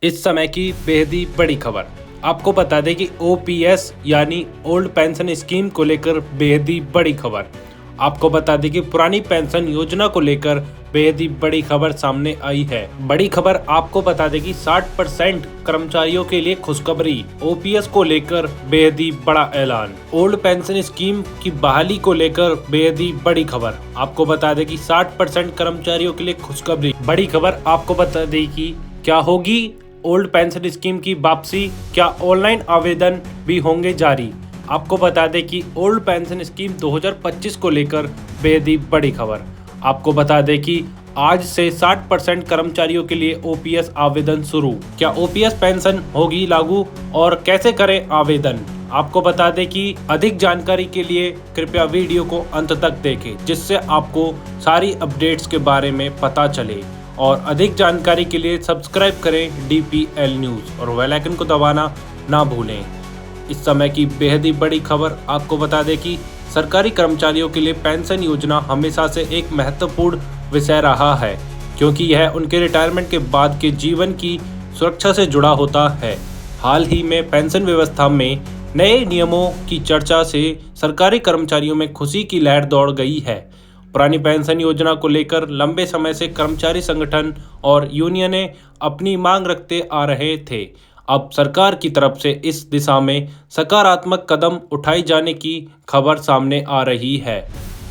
इस समय की बेहद ही बड़ी खबर। आपको बता दें कि ओपीएस यानी ओल्ड पेंशन स्कीम को लेकर बेहद ही बड़ी खबर। आपको बता दें कि पुरानी पेंशन योजना को लेकर बेहद ही बड़ी खबर सामने आई है। बड़ी खबर आपको बता दें कि 60% कर्मचारियों के लिए खुशखबरी। ओपीएस को लेकर बेहद ही बड़ा ऐलान। ओल्ड पेंशन स्कीम की बहाली को लेकर बेहद ही बड़ी खबर। आपको बता दें कि 60% कर्मचारियों के लिए खुशखबरी। बड़ी खबर आपको बता दें कि क्या होगी ओल्ड पेंशन स्कीम की वापसी, क्या ऑनलाइन आवेदन भी होंगे जारी। आपको बता दें कि ओल्ड पेंशन स्कीम 2025 को लेकर बेहद ही बड़ी खबर। आपको बता दें कि आज से 60% कर्मचारियों के लिए ओपीएस आवेदन शुरू। क्या ओपीएस पेंशन होगी लागू और कैसे करें आवेदन। आपको बता दें कि अधिक जानकारी के लिए कृपया वीडियो को अंत तक देखें, जिससे आपको सारी अपडेट्स के बारे में पता चले। और अधिक जानकारी के लिए सब्सक्राइब करें डीपीएल न्यूज़ और बेल आइकन को दबाना ना भूलें। इस समय की बेहद ही बड़ी खबर आपको बता दें कि सरकारी कर्मचारियों के लिए पेंशन योजना हमेशा से एक महत्वपूर्ण विषय रहा है, क्योंकि यह उनके रिटायरमेंट के बाद के जीवन की सुरक्षा से जुड़ा होता है। हाल ही में पेंशन व्यवस्था में नए नियमों की चर्चा से सरकारी कर्मचारियों में खुशी की लहर दौड़ गई है। पुरानी पेंशन योजना को लेकर लंबे समय से कर्मचारी संगठन और यूनियनें अपनी मांग रखते आ रहे थे। अब सरकार की तरफ से इस दिशा में सकारात्मक कदम उठाए जाने की खबर सामने आ रही है,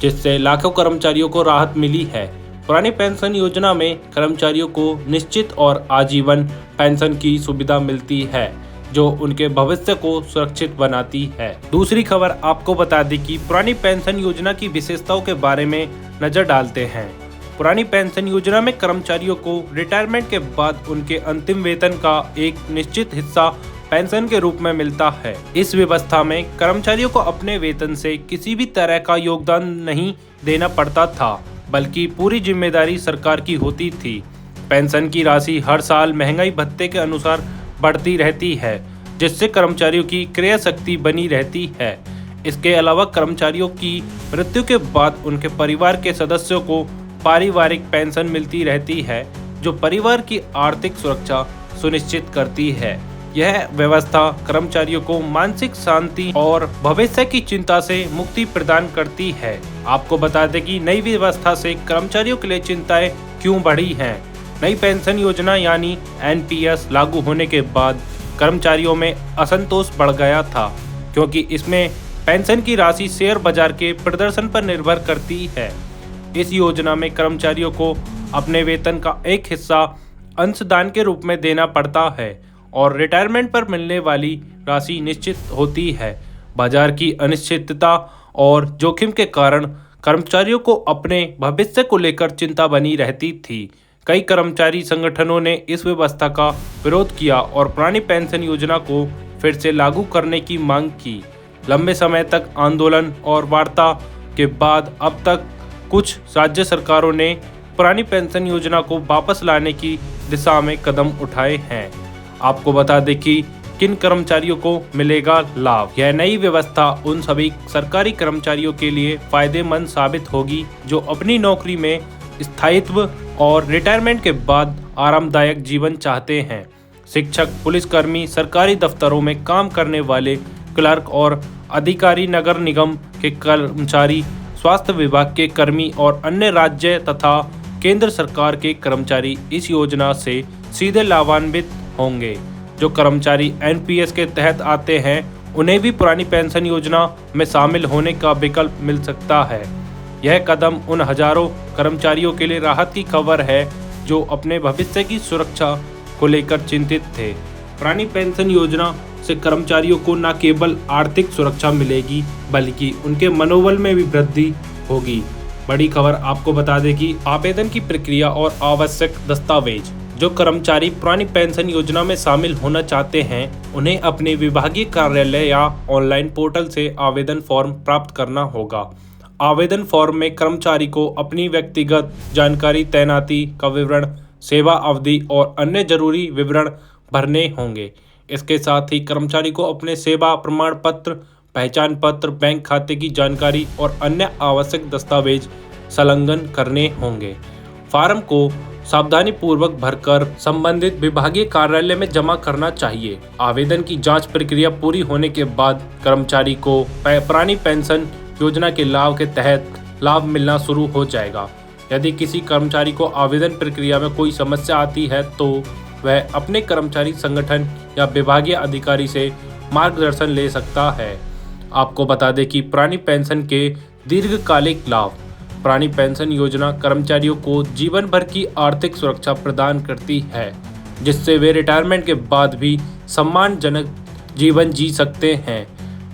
जिससे लाखों कर्मचारियों को राहत मिली है। पुरानी पेंशन योजना में कर्मचारियों को निश्चित और आजीवन पेंशन की सुविधा मिलती है, जो उनके भविष्य को सुरक्षित बनाती है। दूसरी खबर आपको बता दी कि पुरानी पेंशन योजना की विशेषताओं के बारे में नजर डालते हैं। पुरानी पेंशन योजना में कर्मचारियों को रिटायरमेंट के बाद उनके अंतिम वेतन का एक निश्चित हिस्सा पेंशन के रूप में मिलता है। इस व्यवस्था में कर्मचारियों को अपने वेतन से किसी भी तरह का योगदान नहीं देना पड़ता था, बल्कि पूरी जिम्मेदारी सरकार की होती थी। पेंशन की राशि हर साल महंगाई भत्ते के अनुसार बढ़ती रहती है, जिससे कर्मचारियों की क्रय शक्ति बनी रहती है। इसके अलावा कर्मचारियों की मृत्यु के बाद उनके परिवार के सदस्यों को पारिवारिक पेंशन मिलती रहती है, जो परिवार की आर्थिक सुरक्षा सुनिश्चित करती है। यह व्यवस्था कर्मचारियों को मानसिक शांति और भविष्य की चिंता से मुक्ति प्रदान करती है। आपको बता दें कि नई व्यवस्था से कर्मचारियों के लिए चिंताएं क्यों बढ़ी हैं। नई पेंशन योजना यानी एनपीएस लागू होने के बाद कर्मचारियों में असंतोष बढ़ गया था, क्योंकि इसमें पेंशन की राशि शेयर बाजार के प्रदर्शन पर निर्भर करती है। इस योजना में कर्मचारियों को अपने वेतन का एक हिस्सा अंशदान के रूप में देना पड़ता है और रिटायरमेंट पर मिलने वाली राशि निश्चित होती है। बाजार की अनिश्चितता और जोखिम के कारण कर्मचारियों को अपने भविष्य को लेकर चिंता बनी रहती थी। कई कर्मचारी संगठनों ने इस व्यवस्था का विरोध किया और पुरानी पेंशन योजना को फिर से लागू करने की मांग की। लंबे समय तक आंदोलन और वार्ता के बाद अब तक कुछ राज्य सरकारों ने पुरानी पेंशन योजना को वापस लाने की दिशा में कदम उठाए हैं। आपको बता दें कि किन कर्मचारियों को मिलेगा लाभ। यह नई व्यवस्था उन सभी सरकारी कर्मचारियों के लिए फायदेमंद साबित होगी जो अपनी नौकरी में स्थायित्व और रिटायरमेंट के बाद आरामदायक जीवन चाहते हैं। शिक्षक, पुलिसकर्मी, सरकारी दफ्तरों में काम करने वाले क्लर्क और अधिकारी, नगर निगम के कर्मचारी, स्वास्थ्य विभाग के कर्मी और अन्य राज्य तथा केंद्र सरकार के कर्मचारी इस योजना से सीधे लाभान्वित होंगे। जो कर्मचारी एनपीएस के तहत आते हैं, उन्हें भी पुरानी पेंशन योजना में शामिल होने का विकल्प मिल सकता है। यह कदम उन हजारों कर्मचारियों के लिए राहत की खबर है जो अपने भविष्य की सुरक्षा को लेकर चिंतित थे। पुरानी पेंशन योजना से कर्मचारियों को न केवल आर्थिक सुरक्षा मिलेगी, बल्कि उनके मनोबल में भी वृद्धि होगी। बड़ी खबर आपको बता दें कि आवेदन की प्रक्रिया और आवश्यक दस्तावेज। जो कर्मचारी पुरानी पेंशन योजना में शामिल होना चाहते हैं, उन्हें अपने विभागीय कार्यालय या ऑनलाइन पोर्टल से आवेदन फॉर्म प्राप्त करना होगा। आवेदन फॉर्म में कर्मचारी को अपनी व्यक्तिगत जानकारी, तैनाती का विवरण, सेवा अवधि और अन्य जरूरी विवरण भरने होंगे। इसके साथ ही कर्मचारी को अपने सेवा प्रमाण पत्र, पहचान पत्र, बैंक खाते की जानकारी और अन्य आवश्यक दस्तावेज संलग्न करने होंगे। फॉर्म को सावधानी पूर्वक भरकर संबंधित विभागीय कार्यालय में जमा करना चाहिए। आवेदन की जांच प्रक्रिया पूरी होने के बाद कर्मचारी को पुरानी पेंशन योजना के लाभ के तहत लाभ मिलना शुरू हो जाएगा। यदि किसी कर्मचारी को आवेदन प्रक्रिया में कोई समस्या आती है तो वह अपने कर्मचारी संगठन या विभागीय अधिकारी से मार्गदर्शन ले सकता है। आपको बता दें कि पुरानी पेंशन के दीर्घकालिक लाभ। पुरानी पेंशन योजना कर्मचारियों को जीवन भर की आर्थिक सुरक्षा प्रदान करती है, जिससे वे रिटायरमेंट के बाद भी सम्मानजनक जीवन जी सकते हैं।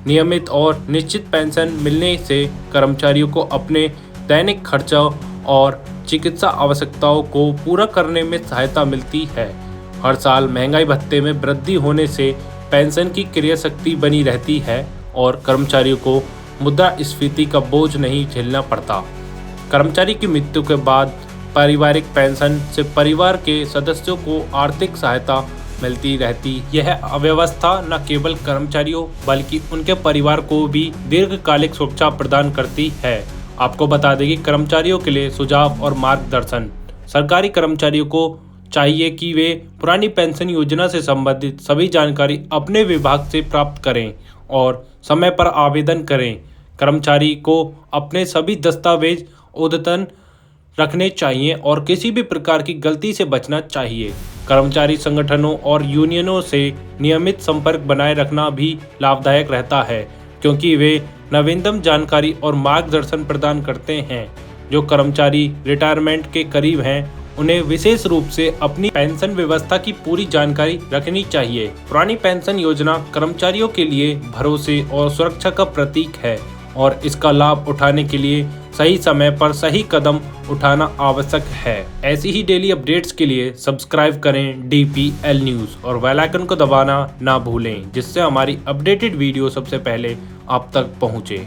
नियमित और निश्चित पेंशन मिलने से कर्मचारियों को अपने दैनिक खर्चों और चिकित्सा आवश्यकताओं को पूरा करने में सहायता मिलती है। हर साल महंगाई भत्ते में वृद्धि होने से पेंशन की क्रयशक्ति बनी रहती है और कर्मचारियों को मुद्रास्फीति का बोझ नहीं झेलना पड़ता। कर्मचारी की मृत्यु के बाद पारिवारिक पेंशन से परिवार के सदस्यों को आर्थिक सहायता मिलती रहती। यह व्यवस्था न केवल कर्मचारियों बल्कि उनके परिवार को भी दीर्घकालिक सुरक्षा प्रदान करती है। आपको बता दें कि कर्मचारियों के लिए सुझाव और मार्गदर्शन। सरकारी कर्मचारियों को चाहिए कि वे पुरानी पेंशन योजना से संबंधित सभी जानकारी अपने विभाग से प्राप्त करें और समय पर आवेदन करें। कर्मचारी को अपने सभी दस्तावेज अद्यतन रखने चाहिए और किसी भी प्रकार की गलती से बचना चाहिए। कर्मचारी संगठनों और यूनियनों से नियमित संपर्क बनाए रखना भी लाभदायक रहता है, क्योंकि वे नवीनतम जानकारी और मार्गदर्शन प्रदान करते हैं। जो कर्मचारी रिटायरमेंट के करीब हैं, उन्हें विशेष रूप से अपनी पेंशन व्यवस्था की पूरी जानकारी रखनी चाहिए। पुरानी पेंशन योजना कर्मचारियों के लिए भरोसे और सुरक्षा का प्रतीक है और इसका लाभ उठाने के लिए सही समय पर सही कदम उठाना आवश्यक है। ऐसी ही डेली अपडेट्स के लिए सब्सक्राइब करें DPL न्यूज़ और बेल आइकन को दबाना ना भूलें, जिससे हमारी अपडेटेड वीडियो सबसे पहले आप तक पहुंचे।